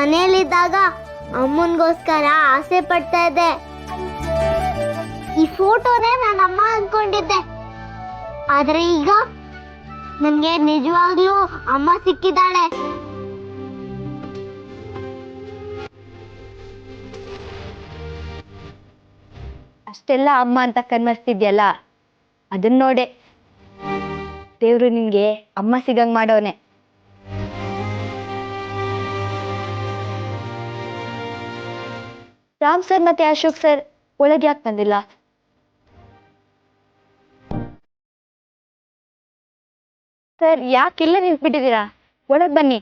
ಮನೆಯಲ್ಲಿದ್ದಾಗ ಅಮ್ಮನ್ಗೋಸ್ಕರ ಆಸೆ ಪಡ್ತಾ ಇದ್ದೆ. ಈ ಫೋಟೋನೇ ನನ್ನ ಅಮ್ಮ ಅನ್ಕೊಂಡಿದ್ದೆ. ಆದ್ರೆ ಈಗ ನನ್ಗೆ ನಿಜವಾಗ್ಲೂ ಅಮ್ಮ ಸಿಕ್ಕಿದ್ದಾಳೆ. ಅಷ್ಟೆಲ್ಲ ಅಮ್ಮ ಅಂತ ಕನ್ವರ್ಸ್ತಿದ್ಯಲ್ಲ, ಅದನ್ನ ನೋಡೆ ದೇವ್ರು ನಿನ್ಗೆ ಅಮ್ಮ ಸಿಗಂಗ್ ಮಾಡೋನೆ. ರಾಮ್ ಸರ್ ಮತ್ತೆ ಅಶೋಕ್ ಸರ್ ಒಳಗೆ ಯಾಕೆ ಬಂದಿಲ್ಲ? ಸರ್ ಯಾಕೆಲ್ಲ ನಿಂತ್ಬಿಟ್ಟಿದ್ದೀರಾ? ಒಳಗ್ ಬನ್ನಿ.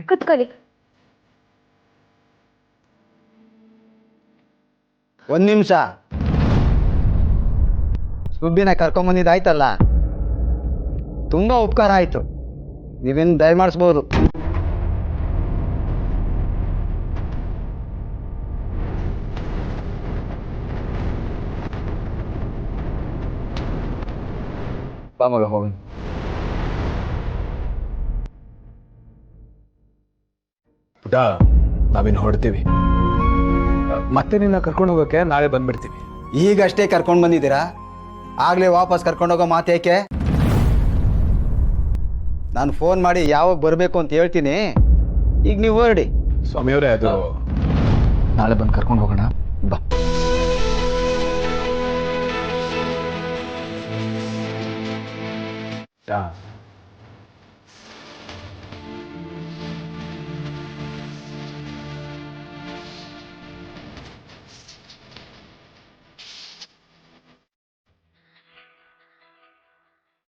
ಕುತ್ಕೊಳ್ಳಿ. ಒಂದು ನಿಮಿಷ. ಸುಬ್ಬಿನ ಕರ್ಕೊಂಬಂದಿದ್ದಾಯ್ತಲ್ಲ, ತುಂಬ ಉಪಕಾರ ಆಯಿತು. ನೀವೇನು ದಯಮಾಡಿಸ್ಬೋದು. ಬಾ ಮಗ ಹೋಗಿ. ಪುಟ, ನಾವಿನ್ನು ಹೊಡ್ತೀವಿ. ಮತ್ತೆ ನಿನ್ನ ಕರ್ಕೊಂಡು ಹೋಗೋಕೆ ನಾಳೆ ಬಂದ್ಬಿಡ್ತೀವಿ. ಈಗಷ್ಟೇ ಕರ್ಕೊಂಡು ಬಂದಿದ್ದೀರಾ, ಆಗಲೇ ವಾಪಸ್ ಕರ್ಕೊಂಡೋಗೋ ಮಾತೇಕೆ? ನಾನು ಫೋನ್ ಮಾಡಿ ಯಾವಾಗ ಬರಬೇಕು ಅಂತ ಹೇಳ್ತೀನಿ, ಈಗ ನೀವು ಹೊರಡಿ. ಸ್ವಾಮಿಯವರೇ, ಅದು ನಾಳೆ ಬಂದು ಕರ್ಕೊಂಡು ಹೋಗೋಣ. ಬಾ.